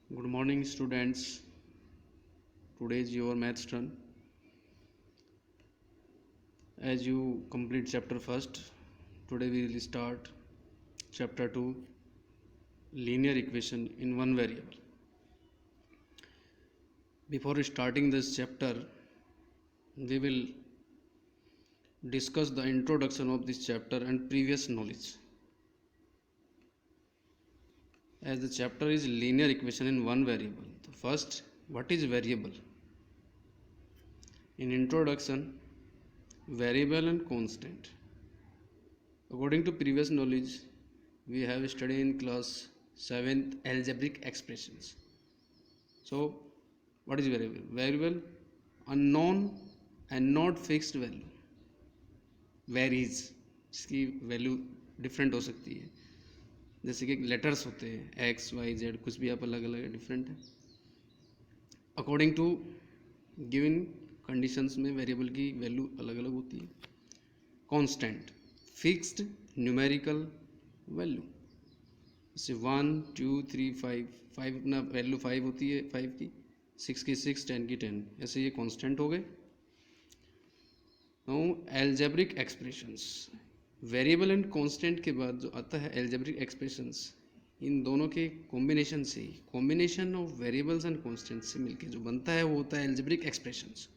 Good morning, students. Today is your maths turn. As you complete chapter first, today we will start chapter 2, linear equation in one variable. Before starting this chapter, we will discuss the introduction of this chapter and previous knowledge. As the chapter is linear equation in one variable. So first, what is variable? In introduction, variable and constant. According to previous knowledge, we have studied in class 7th algebraic expressions. So, what is variable? Variable, unknown and not fixed value, varies, इसकी value different हो सकती है. जैसे कि letters होते हैं x Y Z, कुछ भी आप अलग अलग डिफरेंट है. अकॉर्डिंग टू गिवन कंडीशंस में वेरिएबल की वैल्यू अलग अलग होती है. कांस्टेंट, फिक्स्ड न्यूमेरिकल वैल्यू, जैसे 1 2 3 5 5 अपना वैल्यू 5 होती है 5 की, 6 की 6, 10 की 10, ऐसे ये कांस्टेंट हो गए. Now algebraic expressions, variable and constant के बाद जो आता है एल्जेब्रिक एक्सप्रेशंस, इन दोनों के कॉम्बिनेशन से ही, combination of variables and constant से मिलके जो बनता है वो होता है एल्जेब्रिक एक्सप्रेशंस.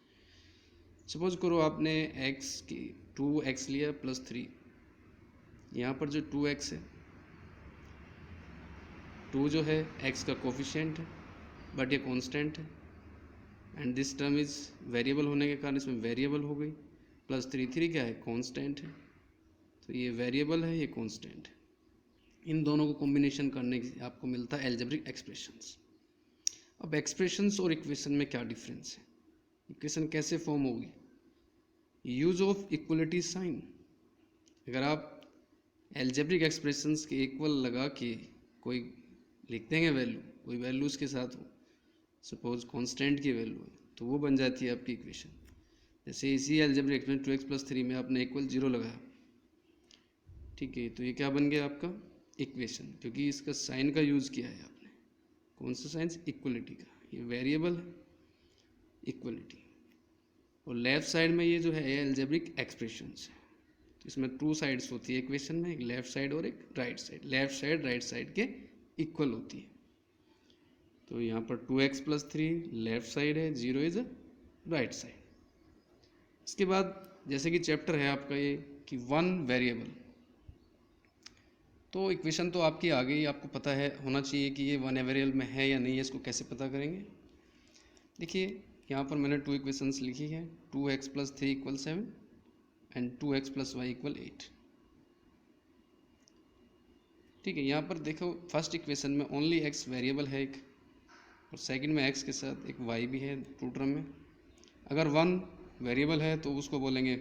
सपोज करो आपने x की 2x लिया प्लस 3. यहाँ पर जो 2x है, 2 जो है x का कोफिशिएंट है बट ये कांस्टेंट है, and this term is variable होने के कारण इसमें वेरिएबल हो गई. प्लस 3 3 क्या है, कांस्टेंट है. तो ये वेरिएबल है, ये कांस्टेंट है. इन दोनों को कॉम्बिनेशन करने से आपको मिलता है एल्जेब्रिक एक्सप्रेशंस. अब एक्सप्रेशंस और इक्वेशन में क्या डिफरेंस है, इक्वेशन कैसे फॉर्म होगी? Use of equality sign. अगर आप एल्जेब्रिक एक्सप्रेशंस के इक्वल लगा के कोई लिख देंगे वैल्यू, कोई वैल्यू उसके साथ हो, सपोज कांस्टेंट की वैल्यू है, तो वो बन जाती है आपकी इक्वेशन. जैसे इसी एल्जेब्रिक एक्सप्रेशन 2x प्लस 3 में आपने इक्वल 0 लगाया, ठीक है, तो ये क्या बन गया आपका इक्वेशन, क्योंकि इसका साइन का यूज़ किया है आपने. कौन सा साइन? इक्वलिटी का. ये वेरिएबल है, इक्वलिटी. और लेफ्ट साइड में ये जो है एल्जेब्रिक एक्सप्रेशंस है. तो इसमें 2 साइड्स होती है इक्वेशन में, एक लेफ्ट साइड और एक right side. Left side right side के इक्वल होती है. तो यहाँ पर 2x प्लस 3 लेफ्ट साइड है, 0 इज राइट साइड. इसके बाद जैसे कि चैप्टर है आपका ये कि वन वेरिएबल, तो इक्वेशन तो आपकी आ गई, आपको पता है होना चाहिए कि ये वन वेरिएबल में है या नहीं है. इसको कैसे पता करेंगे? देखिए यहाँ पर मैंने 2 इक्वेशंस लिखी है. 2x plus 3 equal 7 and 2x plus y equal 8. ठीक है, यहाँ पर देखो फर्स्ट इक्वेशन में ओनली x वेरिएबल है एक, और सेकंड में x के साथ एक y भी है 2 टर्म में. अगर वन वेरिएबल है तो उसको बोलेंगे,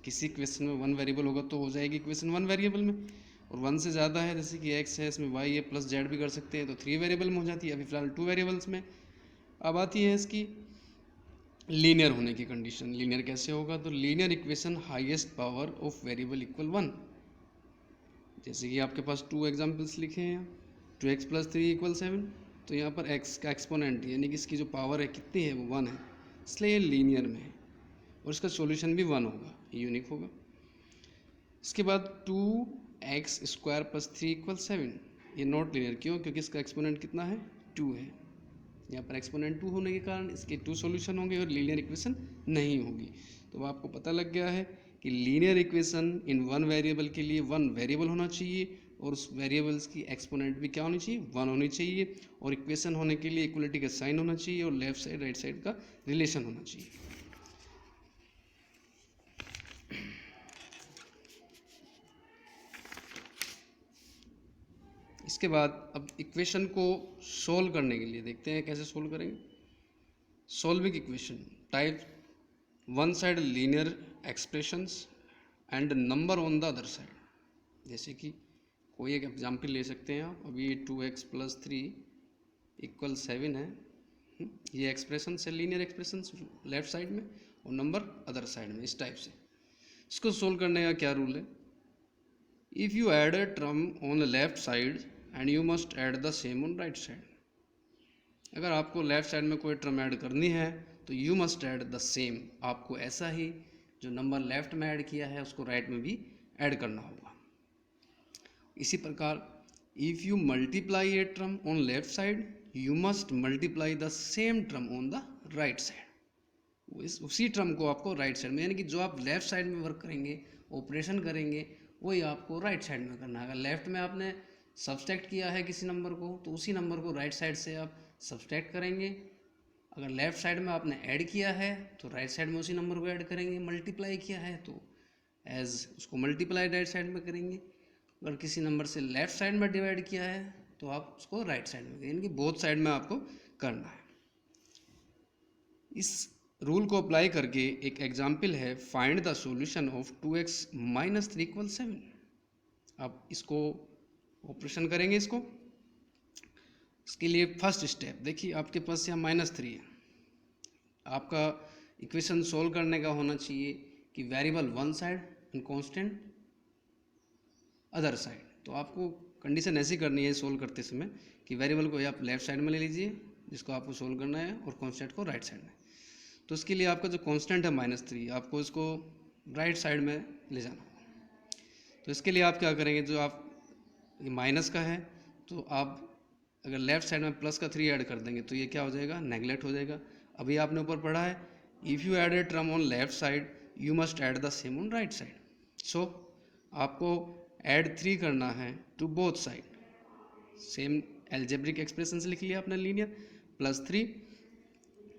किसी इक्वेशन में वन वेरिएबल होगा तो हो जाएगी इक्वेशन वन वेरिएबल में. और वन से ज़्यादा है, जैसे कि x है, इसमें y है प्लस z भी कर सकते हैं, तो 3 वेरिएबल में हो जाती है. अभी फिलहाल 2 वेरिएबल्स में. अब आती है इसकी लीनियर होने की कंडीशन. लीनियर कैसे होगा? तो linear equation highest power of variable equal 1. जैसे कि आपके पास 2 एग्जाम्पल्स लिखे हैं. 2x प्लस 3 इक्वल 7, तो यहाँ पर x का एक्सपोनेंट यानी कि इसकी जो पावर है कितनी है, वो 1 है, इसलिए ये लीनियर में है. और इसका सॉल्यूशन भी 1 होगा, यूनिक होगा. इसके बाद 2x स्क्वायर प्लस 3 इक्वल 7, ये नॉट लीनियर. क्यों? क्योंकि इसका एक्सपोनेंट कितना है, 2 है. यहाँ पर एक्सपोनेंट 2 होने के कारण इसके 2 सॉल्यूशन होंगे और लीनियर इक्वेशन नहीं होगी. तो आपको पता लग गया है कि linear equation in one variable के लिए वन वेरिएबल होना चाहिए, और उस वेरिएबल्स की एक्सपोनेंट भी क्या होनी चाहिए, 1 होनी चाहिए. और इक्वेशन होने के लिए इक्वलिटी का साइन होना चाहिए, और लेफ्ट साइड राइट साइड का रिलेशन होना चाहिए. इसके बाद अब इक्वेशन को सोल्व करने के लिए देखते हैं कैसे सोल्व करेंगे. Solving equation type, one side linear expressions and number on the other side. जैसे कि कोई एक एग्जाम्पल ले सकते हैं आप. अभी 2x प्लस 3 इक्वल 7 है, ये एक्सप्रेशन है लीनियर एक्सप्रेशन लेफ्ट साइड में, और नंबर अदर साइड में, इस टाइप से. इसको सोल्व करने का क्या रूल है? If you add a term on the left side and you must add the same on right side. अगर आपको लेफ़्ट साइड में कोई टर्म ऐड करनी है तो you must add the same, आपको ऐसा ही जो नंबर लेफ़्ट में ऐड किया है उसको राइट में भी ऐड करना होगा। इसी प्रकार if you multiply A term on left side you must multiply the same term on the right side. उसी टर्म को आपको राइट साइड में, यानी कि जो आप लेफ्ट साइड में वर्क करेंगे, ऑपरेशन करेंगे, वही आपको राइट साइड में करना है। अगर लेफ्ट में आपने सब्सट्रैक्ट किया है किसी नंबर को तो उसी नंबर को राइट साइड से आप सब्सट्रैक्ट करेंगे। अगर लेफ्ट साइड में आपने ऐड किया है तो राइट साइड में उसी नंबर को ऐड करेंगे। मल्टीप्लाई किया है तो एज उसको मल्टीप्लाई राइट साइड में करेंगे। अगर किसी नंबर से लेफ्ट साइड में डिवाइड किया है तो आप उसको राइट साइड में, यानी कि बोथ साइड में आपको करना है। इस रूल को अप्लाई करके एक एग्जाम्पल है, find the solution of 2x - 3 = 7। आप इसको ऑपरेशन करेंगे। इसके लिए फर्स्ट स्टेप देखिए, आपके पास यहाँ -3 है। आपका इक्वेशन सोल्व करने का होना चाहिए कि variable one side and constant other side. तो आपको कंडीशन ऐसी करनी है सोल्व करते समय कि वेरिएबल को आप लेफ्ट साइड में ले लीजिए जिसको आपको सोल्व करना है, और कांस्टेंट को राइट साइड में। तो इसके लिए आपका जो कांस्टेंट है -3, आपको इसको राइट साइड में ले जाना होगा। तो इसके लिए आप क्या करेंगे, जो आप ये माइनस का है तो आप अगर लेफ्ट साइड में प्लस का 3 ऐड कर देंगे तो ये क्या हो जाएगा, नेगलेक्ट हो जाएगा। अभी आपने ऊपर पढ़ा है if you add a term on left side you must add the same on right side. So आपको ऐड 3 करना है to both side. Same algebraic expression से लिख लिया आपने, लीनियर +3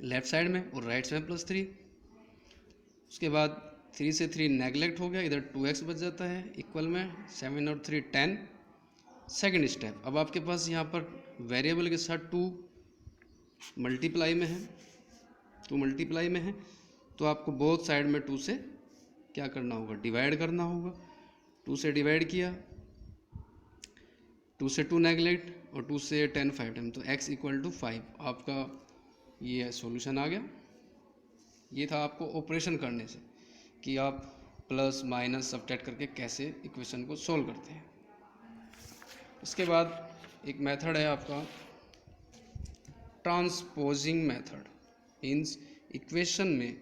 लेफ्ट साइड में और राइट साइड में +3। उसके बाद 3 से 3 नेगलेक्ट हो गया, इधर 2x बच जाता है, इक्वल में 7 और 3 10। सेकेंड स्टेप, अब आपके पास यहाँ पर वेरिएबल के साथ 2 मल्टीप्लाई में है, तो आपको बोथ साइड में 2 से क्या करना होगा, डिवाइड करना होगा। 2 से डिवाइड किया, 2 से 2 नेगलेक्ट और 2 से 10 5 टाइम, तो x = 5। आपका ये सॉल्यूशन आ गया। ये था आपको ऑपरेशन करने से कि आप प्लस माइनस सब्ट्रैक्ट करके कैसे इक्वेशन को सोल्व करते हैं। इसके बाद एक मेथड है आपका ट्रांसपोजिंग मेथड। मीन्स इक्वेशन में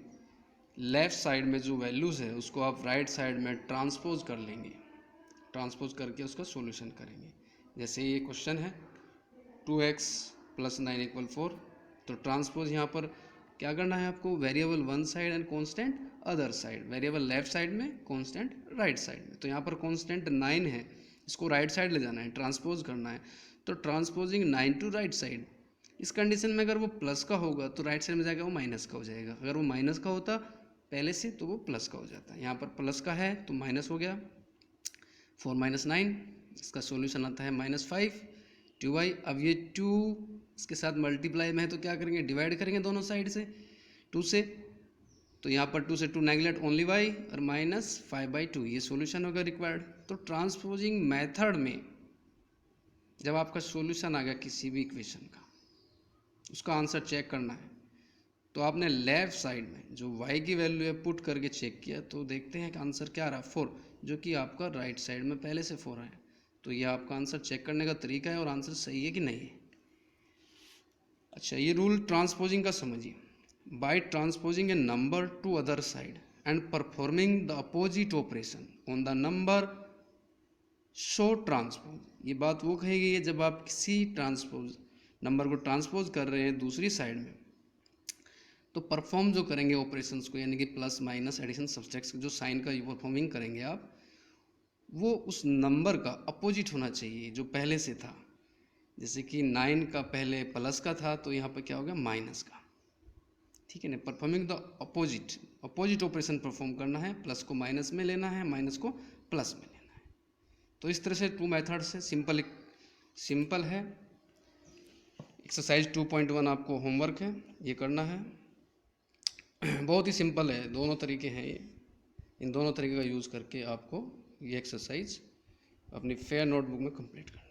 लेफ़्ट साइड में जो वैल्यूज़ है उसको आप राइट साइड में ट्रांसपोज कर लेंगे, ट्रांसपोज करके उसका सॉल्यूशन करेंगे। जैसे ये क्वेश्चन है 2x + 9 = 4, तो ट्रांसपोज यहाँ पर क्या करना है आपको, variable one side and constant other side. Variable left side में, कांस्टेंट राइट साइड में। तो यहाँ पर कांस्टेंट 9 है, इसको राइट साइड ले जाना है, ट्रांसपोज करना है। तो ट्रांसपोजिंग 9 टू राइट साइड। इस कंडीशन में अगर वो प्लस का होगा तो राइट साइड में जाएगा वो माइनस का हो जाएगा। अगर वो माइनस का होता पहले से तो वो प्लस का हो जाता है। यहाँ पर प्लस का है तो माइनस हो गया, 4 - 9। इसका सॉल्यूशन आता है -5 2y। अब ये 2 इसके साथ मल्टीप्लाई में है तो क्या करेंगे, डिवाइड करेंगे दोनों साइड से 2 से। तो यहाँ पर 2 से 2 नेगलेक्ट, ओनली y और -5/2, ये सॉल्यूशन होगा रिक्वायर्ड। तो ट्रांसपोजिंग मेथड में जब आपका सॉल्यूशन आ गया किसी भी इक्वेशन का, उसका आंसर चेक करना है, तो आपने लेफ्ट साइड में जो y की वैल्यू है पुट करके चेक किया तो देखते हैं कि आंसर क्या आ रहा है, 4, जो कि आपका राइट साइड में पहले से 4 है। तो ये आपका आंसर चेक करने का तरीका है और आंसर सही है कि नहीं है। अच्छा, ये रूल ट्रांसपोजिंग का समझिए। By transposing a number to other side and performing the opposite operation on the number show transpose. ये बात वो कही गई है जब आप किसी ट्रांसपोज नंबर को ट्रांसपोज कर रहे हैं दूसरी साइड में, तो परफॉर्म जो करेंगे ऑपरेशंस को, यानी कि प्लस माइनस एडिशन सब्सट्रैक्शन जो साइन का परफॉर्मिंग करेंगे आप, वो उस नंबर का अपोजिट होना चाहिए जो पहले से था। जैसे कि 9 का पहले प्लस का था तो यहाँ पर क्या हो गया, माइनस का। ठीक है ना, performing the opposite operation perform करना है, प्लस को माइनस में लेना है, माइनस को प्लस में लेना है। तो इस तरह से 2 मेथड से सिंपल है। एक्सरसाइज 2.1 आपको होमवर्क है, ये करना है। बहुत ही सिंपल है, दोनों तरीके हैं ये। इन दोनों तरीके का यूज़ करके आपको ये एक्सरसाइज अपनी फेयर नोटबुक में कंप्लीट करना है।